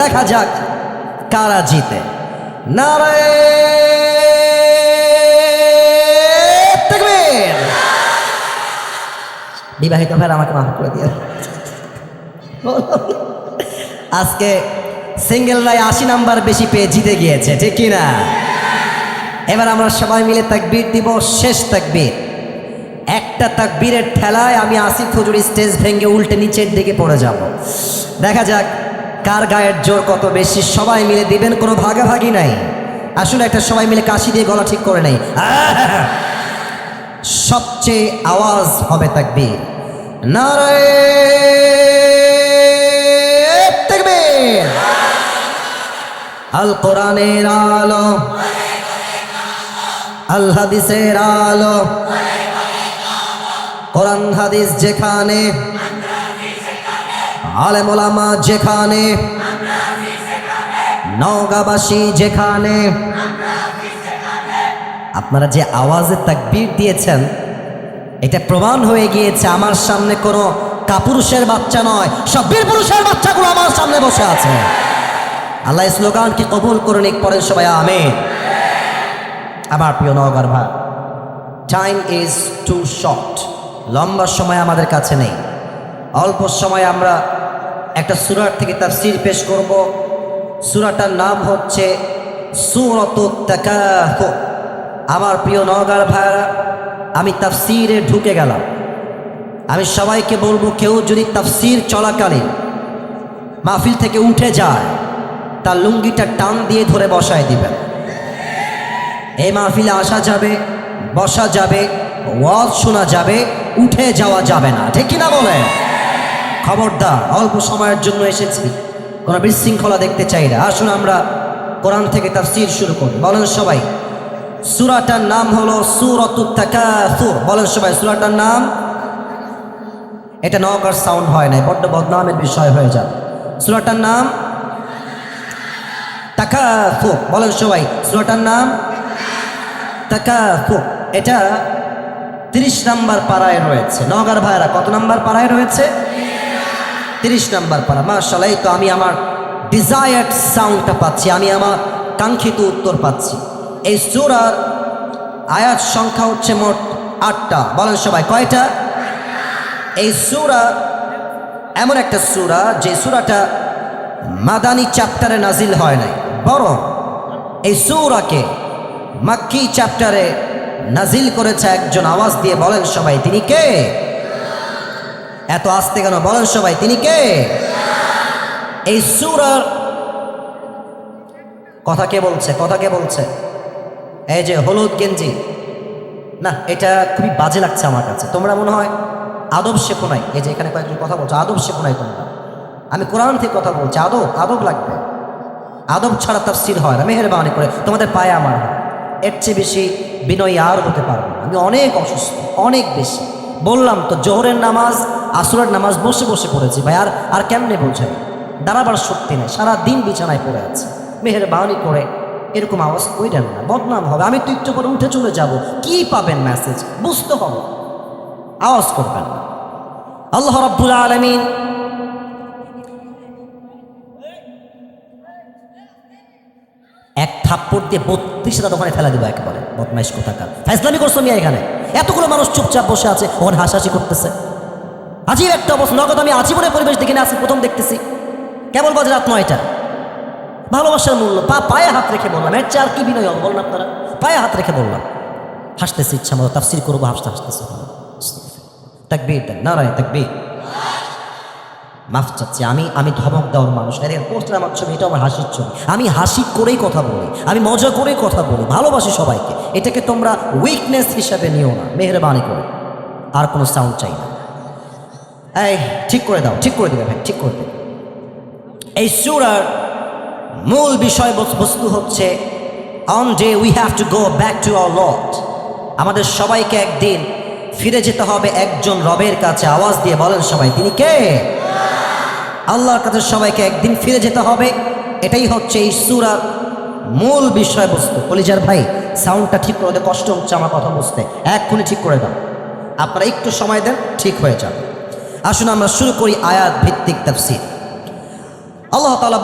দেখা যাক কারা জিতে। নারায়ে তাকবীর। বিবাহিত ভাইরা আমাকে মাফ করে দিয়ে, আজকে সিঙ্গেলরাই 80 নাম্বার বেশি পেয়ে জিতে গিয়েছে, ঠিক কি না? এবার আমরা সবাই মিলে তাকবীর দিব, শেষ তাকবীর। একটা তাকবীরের ঠেলায় আমি আসিফ হুজুরি স্টেজ ভেঙে উল্টে নিচের দিকে পড়ে যাব। দেখা যাক কার গায়ের জোর কত বেশি। সবাই মিলে দিবেন, কোনো ভাগাভাগি নাই। আসলে একটা সবাই মিলে কাশি দিয়ে গলা ঠিক করে নেই। সবচেয়ে আওয়াজ হবে তাকবীর। নারায়ে তাকবীর। আল কোরআনের আলো, আল হাদিসের আলো, কোরআন হাদিস যেখানে, আলেম ওলামা যেখানে, নওগাঁবাসী যেখানে। আপনারা যে আওয়াজে তাকবীর দিয়েছেন, এটা প্রমাণ হয়ে গিয়েছে আমার সামনে কোনো কাপুরুষের বাচ্চা নয়, সব বীর পুরুষের বাচ্চাগুলো আমার সামনে বসে আছে। আল্লাহ স্লোগান কি কবুল করুন, পড়েন সবাই আমিন। আমার প্রিয় নওগাঁর ভাই, টাইম ইজ টু শর্ট। লম্বা সময় আমাদের কাছে নেই। অল্প সময় আমরা একটা সূরার থেকে তাফসীর পেশ করব। সূরাটার নাম হচ্ছে সূরাতুত তাকাসুর। আমার প্রিয় নওগাঁর ভাইরা, আমি তাফসীরে ঢুকে গেলাম। আমি সবাইকে বলবো, কেউ যদি তাফসীর চলাকালীন মাহফিল থেকে উঠে যায়, তার লুঙ্গিটা টান দিয়ে ধরে বসায় দিবেন। এই মাহফিলে আসা যাবে, বসা যাবে, ওয়াজ শোনা যাবে, উঠে যাওয়া যাবে না, ঠিক কিনা বলে? খবরদার, অল্প সময়ের জন্য এসেছি, কোনো বিশৃঙ্খলা দেখতে চাই না। আসুন আমরা কোরআন থেকে তাফসীর শুরু করি। বলেন সবাই, সূরাটার নাম হলো সূরাতুত তাকাসুর। বলেন সবাই সূরাটার নাম। এটা নওগাঁর সাউন্ড হয় না, বড্ড বদনামের বিষয় হয়ে যাবে। সূরাটার নাম তাকাসুর। বলেন সবাই সূরাটার নাম তাকাসুর। এটা 30 নাম্বার পারায় রয়েছে। নওগাঁর ভাইরা কত নাম্বার পারায় রয়েছে? 30 নাম্বার পারা। মাশাআল্লাহ, এই তো আমি আমার ডিজায়ার্ড সাউন্ডটা পাচ্ছি, আমি আমার কাঙ্ক্ষিত উত্তর পাচ্ছি। এই সূরার আয়াত সংখ্যা হচ্ছে মোট 8টা। বলেন সবাই কয়টা? এই সূরা এমন একটা সূরা, যে সূরাটা মাদানী চ্যাপ্টারে নাজিল হয় নাই, বরং এই সূরাকে মাক্কি চ্যাপ্টারে নাজিল করেছে একজন। আওয়াজ দিয়ে বলেন সবাই, তিনি কে? এত আস্তে কেন? বলেন সবাই, তিনি কে? এই সূরার কথা কে বলছে? কথা কে বলছে? এই যে হলুদ গেঞ্জি, না, এটা খুবই বাজে লাগছে আমার কাছে। তোমরা মনে হয় আদব শেখো নাই। এই যে এখানে কয়েকজন কথা বলছো, আদব শেখো নাই তোমরা। আমি কোরআন থেকে কথা বলছি, আদব আদব লাগবে। আদব ছাড়া তাফসীর হয় না। মেহেরবানি করে তোমাদের পায়ে আমার হাত। এর চেয়ে বেশি বিনয়ী আর হতে পারবো না। আমি অনেক অসুস্থ, অনেক বেশি। বললাম তো, জোহরের নামাজ, আসরের নামাজ বসে বসে পড়েছি ভাই। আর কেমনে বোঝাই? দাঁড়াবার শক্তি নেই, সারাদিন বিছানায় পড়ে আছে। মেহেরবানি করে এরকম আওয়াজ কইরেন না, বদনাম হবে। আমি তো একটু করে উঠে চলে যাব, কি পাবেন মেসেজ? বুঝতে হবে, আওয়াজ করবেন না। আল্লাহ রাব্বুল আলামিন এক থাপ্পড় দিয়ে 32টা দোকানে ফেলা দিব একেবারে। বদমাইশ কোথাকার, ফাইজলামি করছো মিয়া। এখানে এতগুলো মানুষ চুপচাপ বসে আছে, ওখানে হাসাহাসি করতেছে। আজীব একটা অবস্থা। নগদ আমি আজীবনের পরিবেশ দেখি না, আজকে প্রথম দেখতেছি। কেবল বাজে রাত 9টা। ভালোবাসার মূল্য পায়ে হাত রেখে বললাম। এর চেয়ে আর কি বিনয় হবে বললাম? আপনারা পায়ে হাত রেখে বললাম। হাসতেছি, ইচ্ছা মতো তাফসীর করবো, হাসতেছে। তাকবীর দেন, নারায়ে তাকবীর। মাফ চাচ্ছি, আমি ধমক দেওয়ার মানুষ। এর পোস্টার আমার ছবি, এটা আমার হাসির ছবি। আমি হাসি করেই কথা বলি, আমি মজা করেই কথা বলি, ভালোবাসি সবাইকে। এটাকে তোমরা উইকনেস হিসাবে নিও না, মেহেরবানি করে। আর কোনো সাউন্ড চাই না। এই ঠিক করে দাও, ঠিক করে দেবে ভাই, ঠিক করে দেবে। এই সূরার মূল বিষয়বস্তু হচ্ছে, on day we have to go back to our Lord. আমাদের সবাইকে একদিন ফিরে যেতে হবে একজন রবের কাছে। আওয়াজ দিয়ে বলেন সবাই, তিনি কে? আল্লাহর কাছে সবাইকে একদিন ফিরে যেতে হবে। এটাই হচ্ছে এই সূরার মূল বিষয়বস্তু। কলিজার ভাই, সাউন্ডটা ঠিক করে দে, কষ্ট হচ্ছে আমার কথা বুঝতে। এক্ষুনি ঠিক করে দাও। আপনারা একটু সময় দেন, ঠিক হয়ে যাবে। আসুন আমরা শুরু করি আয়াত ভিত্তিক তাফসীর। আল্লাহ তাআলা